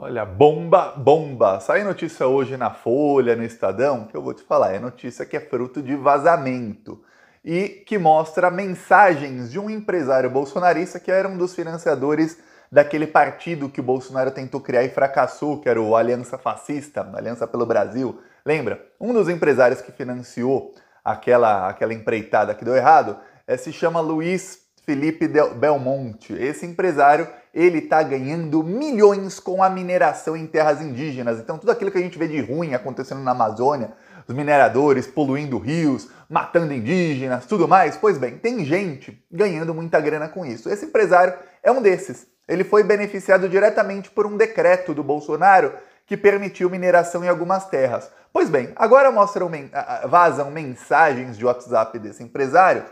Olha, bomba, bomba! Sai notícia hoje na Folha, no Estadão, que eu vou te falar, é notícia que é fruto de vazamento e que mostra mensagens de um empresário bolsonarista que era um dos financiadores daquele partido que o Bolsonaro tentou criar e fracassou, que era o Aliança Fascista, Aliança pelo Brasil. Lembra? Um dos empresários que financiou aquela empreitada que deu errado se chama Luiz Felipe Belmonte. Esse empresário, ele tá ganhando milhões com a mineração em terras indígenas. Então tudo aquilo que a gente vê de ruim acontecendo na Amazônia, os mineradores poluindo rios, matando indígenas, tudo mais, pois bem, tem gente ganhando muita grana com isso. Esse empresário é um desses. Ele foi beneficiado diretamente por um decreto do Bolsonaro que permitiu mineração em algumas terras. Pois bem, agora vazam mensagens de WhatsApp desse empresário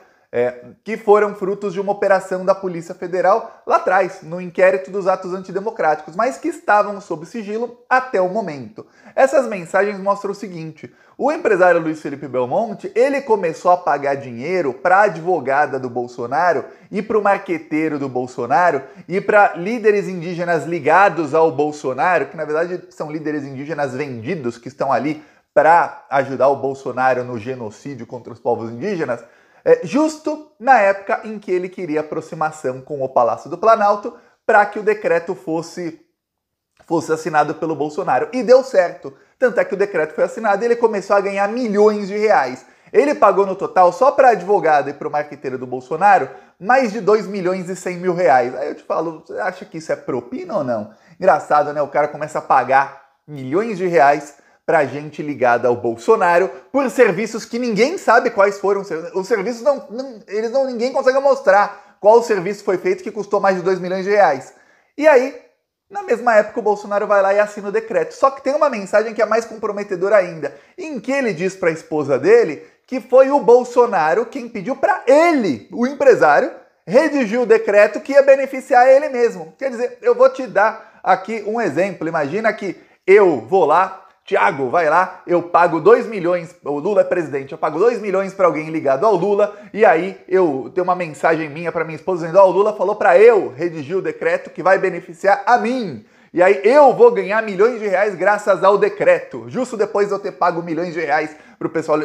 que foram frutos de uma operação da Polícia Federal lá atrás, no inquérito dos atos antidemocráticos, mas que estavam sob sigilo até o momento. Essas mensagens mostram o seguinte: o empresário Luiz Felipe Belmonte, ele começou a pagar dinheiro para a advogada do Bolsonaro e para o marqueteiro do Bolsonaro e para líderes indígenas ligados ao Bolsonaro, que na verdade são líderes indígenas vendidos que estão ali para ajudar o Bolsonaro no genocídio contra os povos indígenas, justo na época em que ele queria aproximação com o Palácio do Planalto para que o decreto fosse assinado pelo Bolsonaro. E deu certo. Tanto é que o decreto foi assinado e ele começou a ganhar milhões de reais. Ele pagou no total, só para a advogada e para o marqueteiro do Bolsonaro, mais de 2 milhões e 100 mil reais. Aí eu te falo, você acha que isso é propina ou não? Engraçado, né? O cara começa a pagar milhões de reais para gente ligada ao Bolsonaro por serviços que ninguém sabe quais foram. Os serviços ninguém consegue mostrar qual serviço foi feito que custou mais de 2 milhões de reais. E aí, na mesma época, o Bolsonaro vai lá e assina o decreto. Só que tem uma mensagem que é mais comprometedora ainda, em que ele diz para a esposa dele que foi o Bolsonaro quem pediu para ele, o empresário, redigir o decreto que ia beneficiar ele mesmo. Quer dizer, eu vou te dar aqui um exemplo. Imagina que eu vou lá, Tiago, vai lá, eu pago 2 milhões, o Lula é presidente, eu pago 2 milhões para alguém ligado ao Lula, e aí eu tenho uma mensagem minha para minha esposa dizendo, o Lula falou para eu redigir o decreto que vai beneficiar a mim. E aí eu vou ganhar milhões de reais graças ao decreto, justo depois de eu ter pago milhões de reais pro pessoal.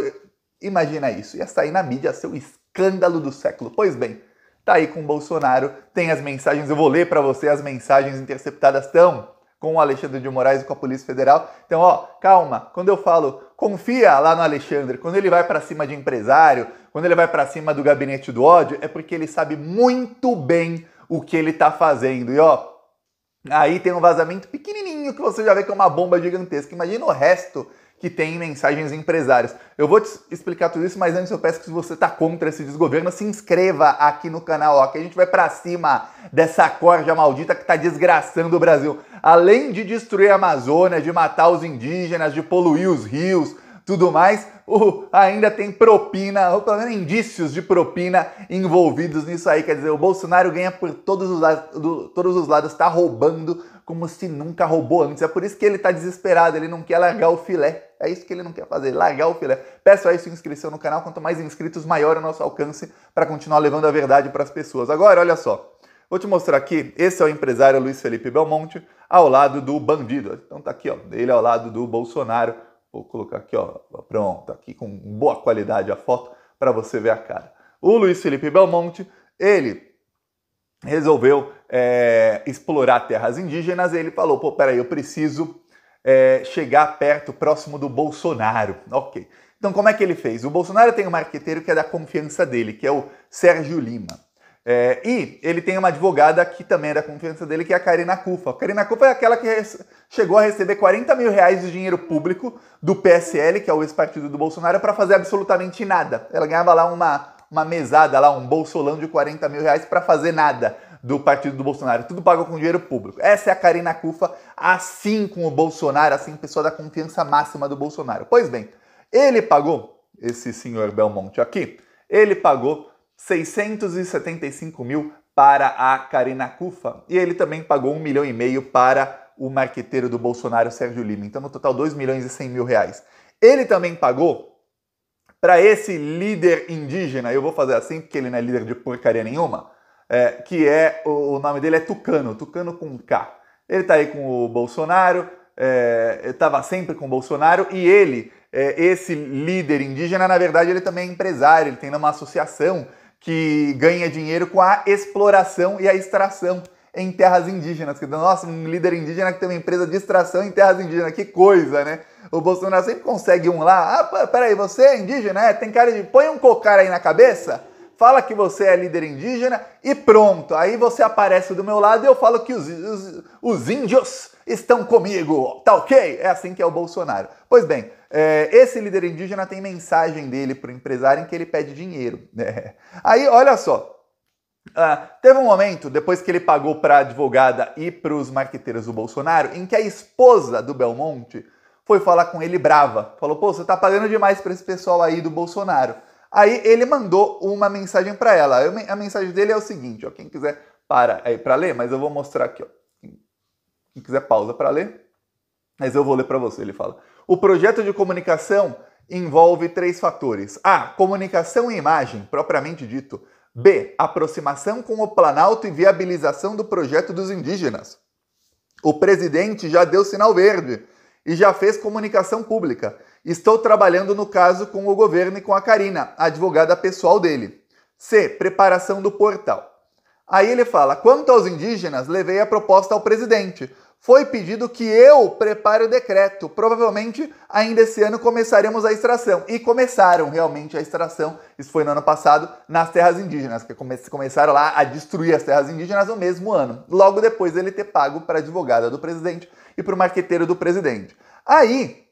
Imagina isso, ia sair na mídia, ser o escândalo do século. Pois bem, tá aí com o Bolsonaro, tem as mensagens, eu vou ler para você, as mensagens interceptadas estão com o Alexandre de Moraes e com a Polícia Federal. Então, calma, quando eu falo, confia lá no Alexandre, quando ele vai para cima de empresário, quando ele vai para cima do gabinete do ódio, é porque ele sabe muito bem o que ele tá fazendo. E aí tem um vazamento pequenininho que você já vê que é uma bomba gigantesca. Imagina o resto que tem mensagens empresários. Eu vou te explicar tudo isso, mas antes eu peço que se você está contra esse desgoverno, se inscreva aqui no canal, que a gente vai para cima dessa corja maldita que está desgraçando o Brasil. Além de destruir a Amazônia, de matar os indígenas, de poluir os rios, tudo mais, ainda tem propina, ou pelo menos indícios de propina envolvidos nisso aí. Quer dizer, o Bolsonaro ganha por todos os lados, está roubando como se nunca roubou antes. É por isso que ele está desesperado, ele não quer largar o filé. É isso que ele não quer fazer, largar o filé. Peço aí sua inscrição no canal, quanto mais inscritos, maior o nosso alcance para continuar levando a verdade para as pessoas. Agora, olha só, vou te mostrar aqui, esse é o empresário Luiz Felipe Belmonte, ao lado do bandido. Então tá aqui, ele ao lado do Bolsonaro. Vou colocar aqui, pronto, aqui com boa qualidade a foto para você ver a cara. O Luiz Felipe Belmonte, ele resolveu explorar terras indígenas e ele falou, peraí, eu preciso chegar perto, próximo do Bolsonaro. Ok. Então como é que ele fez? O Bolsonaro tem um marqueteiro que é da confiança dele, que é o Sérgio Lima. E ele tem uma advogada que também é da confiança dele, que é a Karina Cuffa. A Karina Cuffa é aquela que chegou a receber 40 mil reais de dinheiro público do PSL, que é o ex-partido do Bolsonaro, para fazer absolutamente nada. Ela ganhava lá uma mesada, lá, um bolsolão de 40 mil reais para fazer nada do partido do Bolsonaro. Tudo pago com dinheiro público. Essa é a Karina Cuffa, assim com o Bolsonaro, assim, pessoa da confiança máxima do Bolsonaro. Pois bem, ele pagou, esse senhor Belmonte aqui, ele pagou 675 mil para a Karina Cuffa e ele também pagou 1,5 milhão para o marqueteiro do Bolsonaro, Sérgio Lima. Então, no total, 2 milhões e 100 mil reais. Ele também pagou para esse líder indígena, eu vou fazer assim porque ele não é líder de porcaria nenhuma, que o nome dele é Tucano, Tucano com K. Ele tá aí com o Bolsonaro, estava sempre com o Bolsonaro, e ele, esse líder indígena, na verdade, ele também é empresário, ele tem uma associação que ganha dinheiro com a exploração e a extração em terras indígenas. Nossa, um líder indígena que tem uma empresa de extração em terras indígenas, que coisa, né? O Bolsonaro sempre consegue um lá, peraí, você é indígena? Tem cara de... Põe um cocar aí na cabeça, fala que você é líder indígena e pronto. Aí você aparece do meu lado e eu falo que os índios estão comigo, tá ok? É assim que é o Bolsonaro. Pois bem, esse líder indígena tem mensagem dele pro empresário em que ele pede dinheiro. Aí, olha só, teve um momento, depois que ele pagou para a advogada e para os marqueteiros do Bolsonaro, em que a esposa do Belmonte foi falar com ele brava. Falou, pô, você tá pagando demais para esse pessoal aí do Bolsonaro. Aí ele mandou uma mensagem para ela. A mensagem dele é o seguinte, ó, quem quiser para aí para ler, mas eu vou mostrar aqui, ó. Quem quiser pausa para ler, mas eu vou ler para você. Ele fala: o projeto de comunicação envolve 3 fatores. A, comunicação e imagem, propriamente dito. B, aproximação com o Planalto e viabilização do projeto dos indígenas. O presidente já deu sinal verde e já fez comunicação pública. Estou trabalhando no caso com o governo e com a Karina, a advogada pessoal dele. C, preparação do portal. Aí ele fala: quanto aos indígenas, levei a proposta ao presidente. Foi pedido que eu prepare o decreto. Provavelmente ainda esse ano começaremos a extração. E começaram realmente a extração, isso foi no ano passado, nas terras indígenas, que começaram lá a destruir as terras indígenas no mesmo ano. Logo depois dele ter pago para a advogada do presidente e para o marqueteiro do presidente. Aí,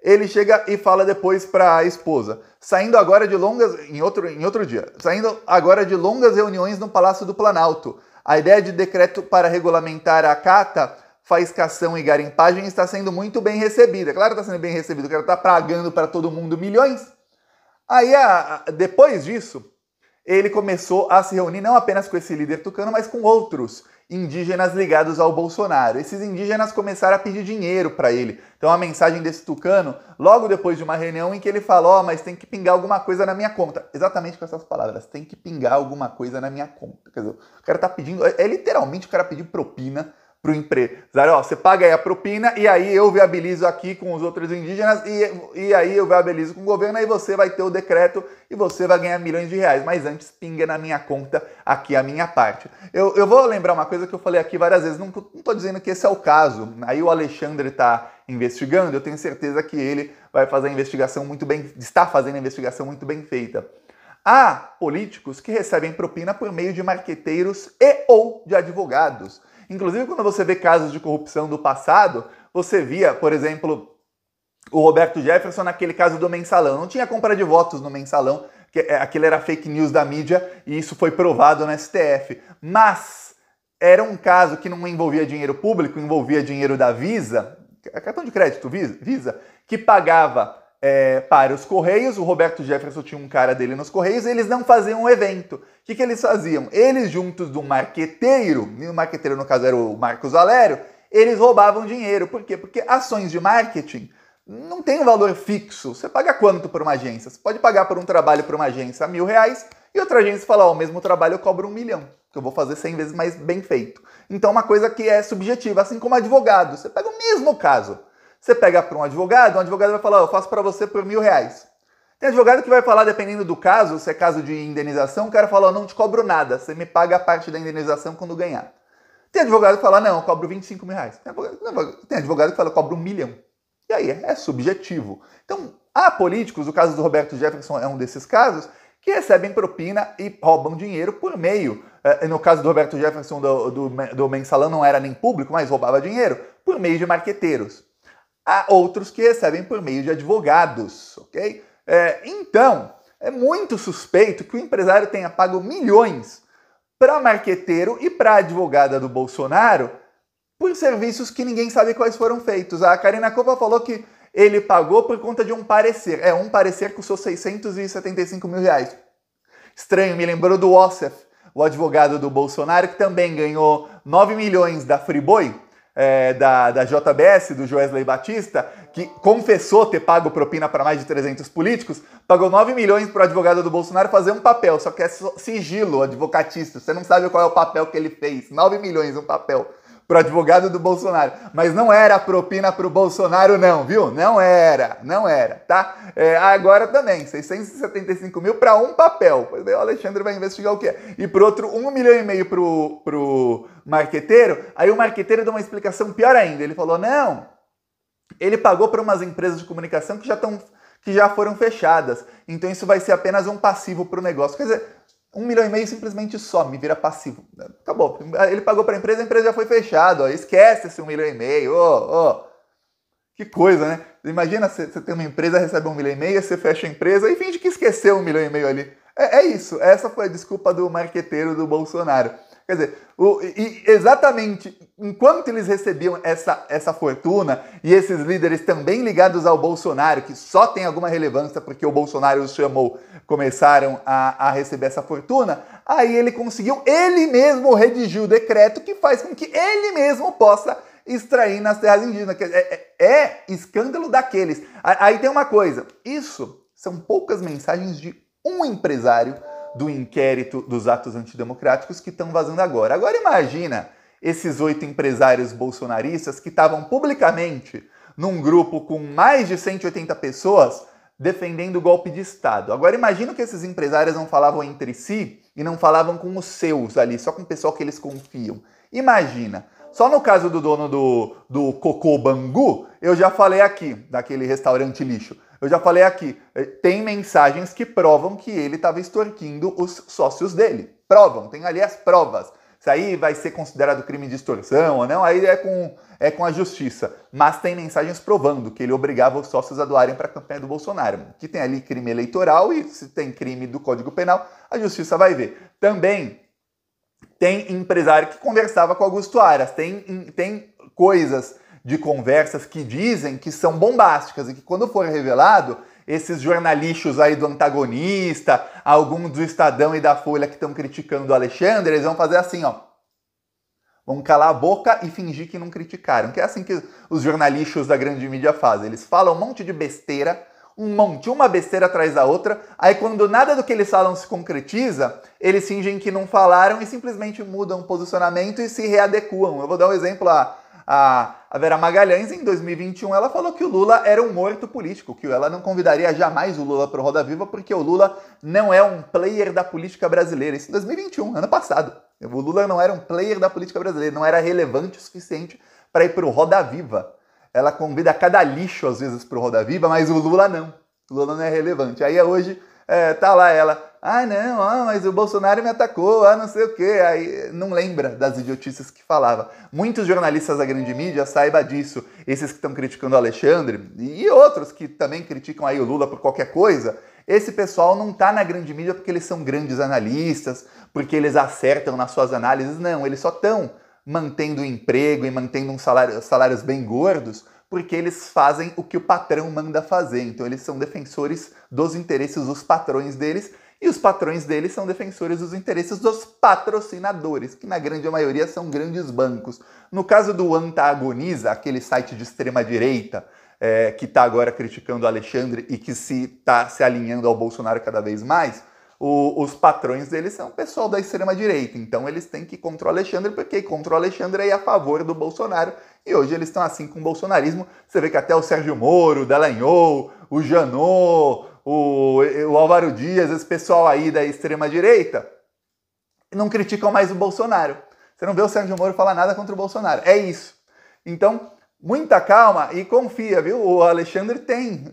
ele chega e fala depois para a esposa: saindo agora de longas, em outro dia, saindo agora de longas reuniões no Palácio do Planalto. A ideia de decreto para regulamentar a cata, faiscação e garimpagem está sendo muito bem recebida. Claro que está sendo bem recebida, o cara está pagando para todo mundo milhões. Aí, depois disso, ele começou a se reunir não apenas com esse líder tucano, mas com outros indígenas ligados ao Bolsonaro. Esses indígenas começaram a pedir dinheiro para ele. Então a mensagem desse tucano, logo depois de uma reunião em que ele falou: mas tem que pingar alguma coisa na minha conta. Exatamente com essas palavras, tem que pingar alguma coisa na minha conta. Quer dizer, o cara tá pedindo, literalmente o cara pedir propina pro empresário: ó, você paga aí a propina e aí eu viabilizo aqui com os outros indígenas e aí eu viabilizo com o governo, aí você vai ter o decreto e você vai ganhar milhões de reais, mas antes pinga na minha conta aqui a minha parte. Eu vou lembrar uma coisa que eu falei aqui várias vezes, não tô dizendo que esse é o caso, aí o Alexandre tá investigando, eu tenho certeza que ele vai fazer a investigação muito bem, está fazendo a investigação muito bem feita. Há políticos que recebem propina por meio de marqueteiros e ou de advogados. Inclusive, quando você vê casos de corrupção do passado, você via, por exemplo, o Roberto Jefferson naquele caso do Mensalão. Não tinha compra de votos no Mensalão, que aquilo era fake news da mídia e isso foi provado no STF. Mas era um caso que não envolvia dinheiro público, envolvia dinheiro da Visa, cartão de crédito Visa, que pagava para os Correios. O Roberto Jefferson tinha um cara dele nos Correios, eles não faziam um evento. O que eles faziam? Eles, juntos de um marqueteiro, e o marqueteiro no caso era o Marcos Valério, eles roubavam dinheiro. Por quê? Porque ações de marketing não tem um valor fixo. Você paga quanto por uma agência? Você pode pagar por um trabalho para uma agência R$1.000 e outra agência fala: ó, o mesmo trabalho eu cobro 1 milhão, que eu vou fazer 100 vezes mais bem feito. Então uma coisa que é subjetiva, assim como advogado. Você pega o mesmo caso. Você pega para um advogado vai falar: eu faço para você por R$1.000. Tem advogado que vai falar, dependendo do caso, se é caso de indenização, o cara fala: eu não te cobro nada, você me paga a parte da indenização quando ganhar. Tem advogado que fala: não, eu cobro R$25.000. Tem advogado que fala: eu cobro 1 milhão. E aí é subjetivo. Então, há políticos, o caso do Roberto Jefferson é um desses casos, que recebem propina e roubam dinheiro por meio. No caso do Roberto Jefferson, do Mensalão, não era nem público, mas roubava dinheiro por meio de marqueteiros. Há outros que recebem por meio de advogados, ok? Então, é muito suspeito que o empresário tenha pago milhões para marqueteiro e para advogada do Bolsonaro por serviços que ninguém sabe quais foram feitos. A Karina Coppa falou que ele pagou por conta de um parecer. Um parecer custou R$675 mil. Estranho, me lembrou do Ossef, o advogado do Bolsonaro, que também ganhou 9 milhões da Friboi, da JBS, do Joesley Batista, que confessou ter pago propina para mais de 300 políticos, pagou 9 milhões para o advogado do Bolsonaro fazer um papel, só que é sigilo advocatista, você não sabe qual é o papel que ele fez, 9 milhões um papel. pro advogado do Bolsonaro. Mas não era propina pro Bolsonaro não, viu? Não era, tá? Agora também, 675 mil para um papel. Pois bem, o Alexandre vai investigar o quê? E pro outro, 1,5 milhão pro marqueteiro. Aí o marqueteiro deu uma explicação pior ainda. Ele falou, não, ele pagou para umas empresas de comunicação que já foram fechadas. Então isso vai ser apenas um passivo pro negócio. Quer dizer, 1,5 milhão simplesmente some, vira passivo. Acabou. Ele pagou para a empresa já foi fechada. Ó. Esquece esse 1,5 milhão. Que coisa, né? Imagina, você tem uma empresa, recebe 1,5 milhão, você fecha a empresa e finge que esqueceu 1,5 milhão ali. É isso. Essa foi a desculpa do marqueteiro do Bolsonaro. Quer dizer, exatamente enquanto eles recebiam essa fortuna, e esses líderes também ligados ao Bolsonaro, que só tem alguma relevância porque o Bolsonaro os chamou, começaram a receber essa fortuna, aí ele conseguiu, ele mesmo redigir o decreto que faz com que ele mesmo possa extrair nas terras indígenas. É escândalo daqueles. Aí tem uma coisa, isso são poucas mensagens de um empresário do inquérito dos atos antidemocráticos que estão vazando agora. Agora imagina esses 8 empresários bolsonaristas que estavam publicamente num grupo com mais de 180 pessoas defendendo o golpe de Estado. Agora imagina que esses empresários não falavam entre si e não falavam com os seus ali, só com o pessoal que eles confiam. Imagina. Só no caso do dono do Cocô Bangu, eu já falei aqui, daquele restaurante lixo, eu já falei aqui, tem mensagens que provam que ele estava extorquindo os sócios dele. Provam, tem ali as provas. Isso aí vai ser considerado crime de extorsão ou não, aí é com a justiça. Mas tem mensagens provando que ele obrigava os sócios a doarem para a campanha do Bolsonaro. Que tem ali crime eleitoral e se tem crime do Código Penal, a justiça vai ver. Também tem empresário que conversava com Augusto Aras, tem coisas de conversas que dizem que são bombásticas e que quando for revelado, esses jornalistas aí do Antagonista, alguns do Estadão e da Folha que estão criticando o Alexandre, eles vão fazer assim, ó. Vão calar a boca e fingir que não criticaram, que é assim que os jornalistas da grande mídia fazem. Eles falam um monte de besteira, uma besteira atrás da outra, aí quando nada do que eles falam se concretiza, eles fingem que não falaram e simplesmente mudam o posicionamento e se readequam. Eu vou dar um exemplo, a Vera Magalhães, em 2021, ela falou que o Lula era um morto político, que ela não convidaria jamais o Lula para o Roda Viva porque o Lula não é um player da política brasileira. Isso em 2021, ano passado. O Lula não era um player da política brasileira, não era relevante o suficiente para ir para o Roda Viva. Ela convida cada lixo, às vezes, para o Roda Viva, mas o Lula não. O Lula não é relevante. Aí hoje tá lá ela, mas o Bolsonaro me atacou, não sei o quê. Aí não lembra das idiotices que falava. Muitos jornalistas da grande mídia saibam disso. Esses que estão criticando o Alexandre e outros que também criticam aí o Lula por qualquer coisa. Esse pessoal não tá na grande mídia porque eles são grandes analistas, porque eles acertam nas suas análises. Não, eles só estão mantendo o emprego e mantendo salários bem gordos porque eles fazem o que o patrão manda fazer. Então eles são defensores dos interesses dos patrões deles e os patrões deles são defensores dos interesses dos patrocinadores, que na grande maioria são grandes bancos. No caso do Antagoniza, aquele site de extrema-direita que está agora criticando o Alexandre e que está se alinhando ao Bolsonaro cada vez mais, os patrões deles são o pessoal da extrema-direita. Então eles têm que ir contra o Alexandre, porque contra o Alexandre é a favor do Bolsonaro. E hoje eles estão assim com o bolsonarismo. Você vê que até o Sérgio Moro, o Dallagnol, o Janot, o Álvaro Dias, esse pessoal aí da extrema-direita, não criticam mais o Bolsonaro. Você não vê o Sérgio Moro falar nada contra o Bolsonaro. É isso. Então, muita calma e confia, viu? O Alexandre tem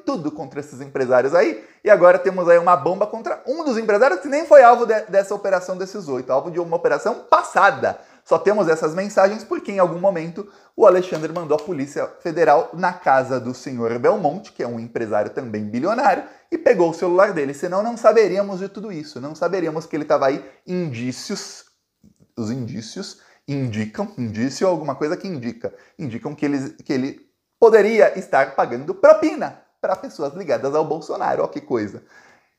tudo contra esses empresários aí. E agora temos aí uma bomba contra um dos empresários que nem foi alvo dessa operação desses 8, alvo de uma operação passada. Só temos essas mensagens porque em algum momento o Alexandre mandou a Polícia Federal na casa do senhor Belmonte, que é um empresário também bilionário, e pegou o celular dele. Senão não saberíamos de tudo isso. Não saberíamos que ele estava aí. Os indícios indicam alguma coisa que indicam que ele poderia estar pagando propina para pessoas ligadas ao Bolsonaro. Olha que coisa.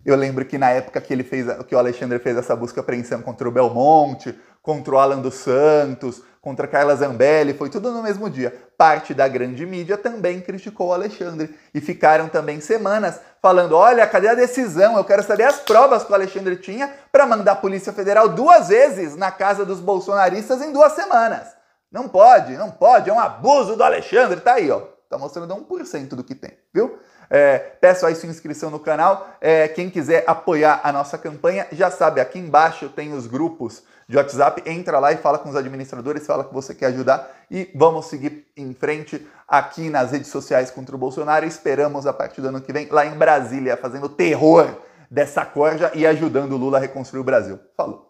Eu lembro que na época que o Alexandre fez essa busca e apreensão contra o Belmonte, contra o Alan dos Santos, contra a Carla Zambelli, foi tudo no mesmo dia. Parte da grande mídia também criticou o Alexandre e ficaram também semanas falando, olha, cadê a decisão? Eu quero saber as provas que o Alexandre tinha para mandar a Polícia Federal 2 vezes na casa dos bolsonaristas em 2 semanas. Não pode, não pode, é um abuso do Alexandre. Tá aí, ó. Tá mostrando 1% do que tem, viu? Peço aí sua inscrição no canal. Quem quiser apoiar a nossa campanha, já sabe, aqui embaixo tem os grupos de WhatsApp. Entra lá e fala com os administradores, fala que você quer ajudar e vamos seguir em frente aqui nas redes sociais contra o Bolsonaro. Esperamos a partir do ano que vem lá em Brasília, fazendo terror dessa corja e ajudando o Lula a reconstruir o Brasil. Falou!